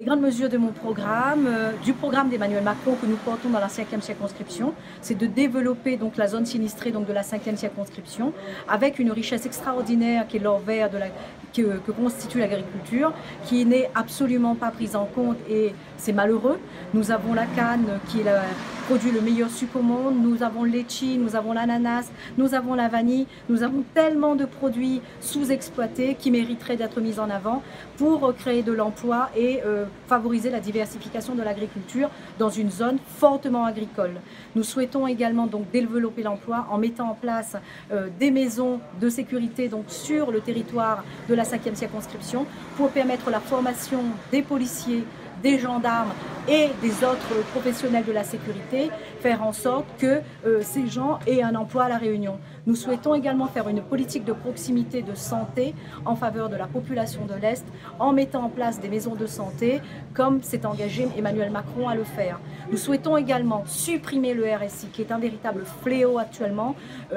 Les grandes mesures de mon programme, du programme d'Emmanuel Macron que nous portons dans la 5e circonscription, c'est de développer donc la zone sinistrée donc de la 5e circonscription avec une richesse extraordinaire qui est l'or vert que constitue l'agriculture, qui n'est absolument pas prise en compte et c'est malheureux. Nous avons la canne qui produit le meilleur sucre au monde, nous avons le litchi, nous avons l'ananas, nous avons la vanille, nous avons tellement de produits sous-exploités qui mériteraient d'être mis en avant pour créer de l'emploi et favoriser la diversification de l'agriculture dans une zone fortement agricole. Nous souhaitons également donc développer l'emploi en mettant en place des maisons de sécurité donc sur le territoire de la 5e circonscription pour permettre la formation des policiers, des gendarmes et des autres professionnels de la sécurité, faire en sorte que ces gens aient un emploi à La Réunion. Nous souhaitons également faire une politique de proximité de santé en faveur de la population de l'Est en mettant en place des maisons de santé comme s'est engagé Emmanuel Macron à le faire. Nous souhaitons également supprimer le RSI qui est un véritable fléau actuellement,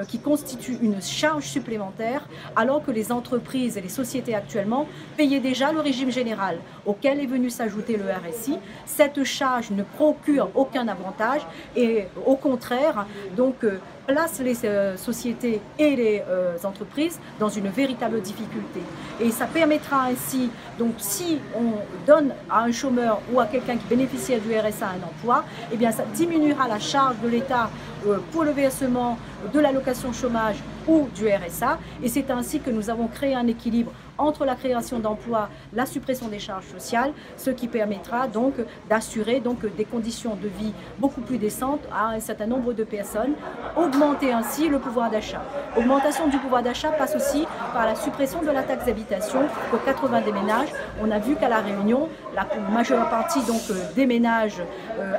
qui constitue une charge supplémentaire alors que les entreprises et les sociétés actuellement payaient déjà le régime général auquel est venu s'ajouter le RSI. Cette charge ne procure aucun avantage et au contraire donc place les sociétés et les entreprises dans une véritable difficulté. Et ça permettra ainsi, donc si on donne à un chômeur ou à quelqu'un qui bénéficie du RSA un emploi, eh bien ça diminuera la charge de l'État pour le versement de l'allocation chômage ou du RSA. Et c'est ainsi que nous avons créé un équilibre entre la création d'emplois, la suppression des charges sociales, ce qui permettra donc d'assurer des conditions de vie beaucoup plus décentes à un certain nombre de personnes, augmenter ainsi le pouvoir d'achat. Augmentation du pouvoir d'achat passe aussi par la suppression de la taxe d'habitation pour 80 des ménages. On a vu qu'à La Réunion, la majeure partie des ménages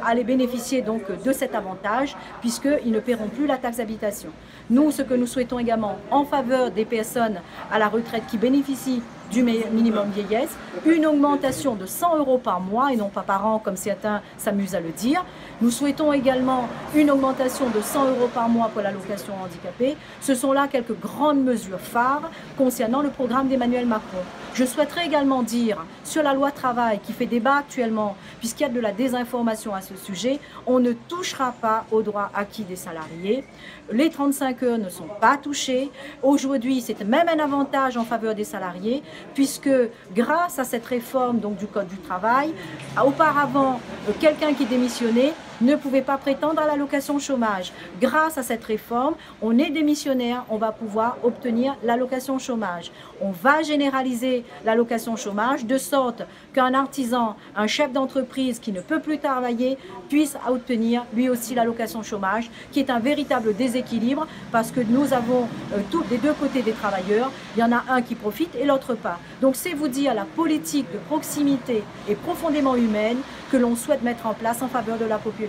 allaient bénéficier de cet avantage puisqu'ils ne paieront plus la taxe d'habitation. Nous, ce que nous souhaitons également en faveur des personnes à la retraite qui bénéficient du minimum vieillesse, une augmentation de 100 € par mois et non pas par an comme certains s'amusent à le dire. Nous souhaitons également une augmentation de 100 € par mois pour l'allocation handicapée. Ce sont là quelques grandes mesures phares concernant le programme d'Emmanuel Macron. Je souhaiterais également dire sur la loi travail qui fait débat actuellement, puisqu'il y a de la désinformation à ce sujet, on ne touchera pas aux droits acquis des salariés. Les 35 heures ne sont pas touchées. Aujourd'hui, c'est même un avantage en faveur des salariés, puisque grâce à cette réforme du Code du travail, auparavant, quelqu'un qui démissionnait ne pouvait pas prétendre à l'allocation chômage. Grâce à cette réforme, on est démissionnaire, on va pouvoir obtenir l'allocation chômage. On va généraliser l'allocation chômage de sorte qu'un artisan, un chef d'entreprise qui ne peut plus travailler puisse obtenir lui aussi l'allocation chômage, qui est un véritable déséquilibre parce que nous avons des deux côtés des travailleurs, il y en a un qui profite et l'autre pas. Donc c'est vous dire la politique de proximité et profondément humaine que l'on souhaite mettre en place en faveur de la population.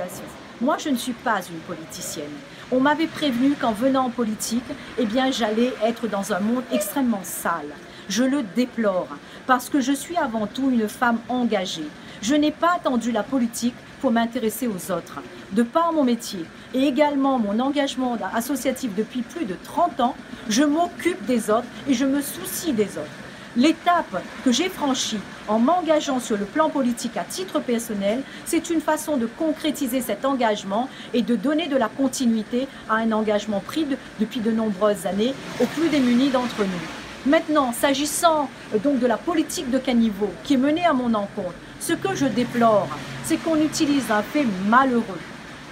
Moi, je ne suis pas une politicienne. On m'avait prévenu qu'en venant en politique, eh bien, j'allais être dans un monde extrêmement sale. Je le déplore parce que je suis avant tout une femme engagée. Je n'ai pas attendu la politique pour m'intéresser aux autres. De par mon métier et également mon engagement associatif depuis plus de 30 ans, je m'occupe des autres et je me soucie des autres. L'étape que j'ai franchie en m'engageant sur le plan politique à titre personnel, c'est une façon de concrétiser cet engagement et de donner de la continuité à un engagement pris depuis de nombreuses années aux plus démunis d'entre nous. Maintenant, s'agissant donc de la politique de caniveau qui est menée à mon encontre, ce que je déplore, c'est qu'on utilise un fait malheureux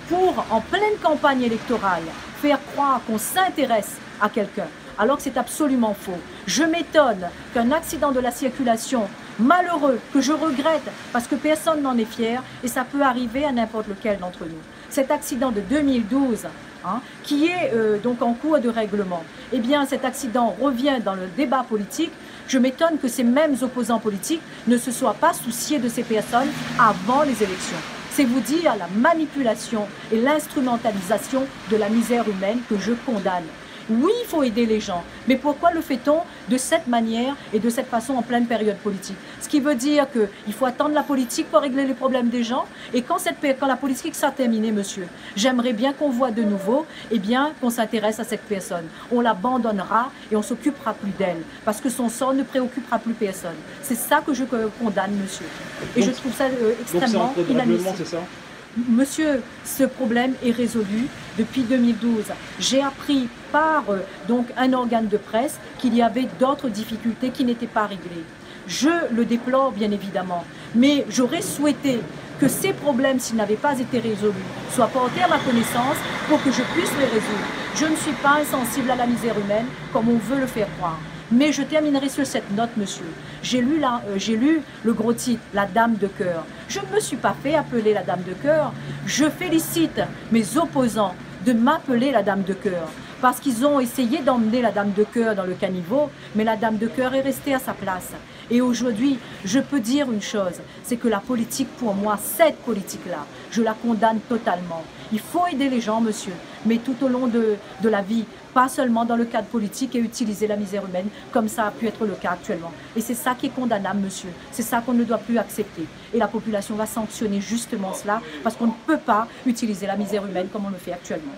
pour, en pleine campagne électorale, faire croire qu'on s'intéresse à quelqu'un, alors que c'est absolument faux. Je m'étonne qu'un accident de la circulation malheureux, que je regrette parce que personne n'en est fier, et ça peut arriver à n'importe lequel d'entre nous. Cet accident de 2012, qui est donc en cours de règlement, eh bien cet accident revient dans le débat politique. Je m'étonne que ces mêmes opposants politiques ne se soient pas souciés de ces personnes avant les élections. C'est vous dire la manipulation et l'instrumentalisation de la misère humaine que je condamne. Oui, il faut aider les gens, mais pourquoi le fait-on de cette manière et de cette façon en pleine période politique? Ce qui veut dire qu'il faut attendre la politique pour régler les problèmes des gens, et quand la politique sera terminée, monsieur, j'aimerais bien qu'on voit de nouveau, eh bien, qu'on s'intéresse à cette personne. On l'abandonnera et on s'occupera plus d'elle, parce que son sort ne préoccupera plus personne. C'est ça que je condamne, monsieur. Et donc, je trouve ça extrêmement inadmissible. C'est ça? Monsieur, ce problème est résolu depuis 2012. J'ai appris par donc un organe de presse qu'il y avait d'autres difficultés qui n'étaient pas réglées. Je le déplore bien évidemment, mais j'aurais souhaité que ces problèmes, s'ils n'avaient pas été résolus, soient portés à ma connaissance pour que je puisse les résoudre. Je ne suis pas insensible à la misère humaine comme on veut le faire croire. Mais je terminerai sur cette note, monsieur. J'ai lu le gros titre, La Dame de cœur. Je ne me suis pas fait appeler la Dame de cœur. Je félicite mes opposants de m'appeler la Dame de cœur, parce qu'ils ont essayé d'emmener la Dame de cœur dans le caniveau, mais la Dame de cœur est restée à sa place. Et aujourd'hui, je peux dire une chose, c'est que la politique, pour moi, cette politique-là, je la condamne totalement. Il faut aider les gens, monsieur, mais tout au long de la vie, pas seulement dans le cadre politique et utiliser la misère humaine comme ça a pu être le cas actuellement. Et c'est ça qui est condamnable, monsieur. C'est ça qu'on ne doit plus accepter. Et la population va sanctionner justement cela, parce qu'on ne peut pas utiliser la misère humaine comme on le fait actuellement.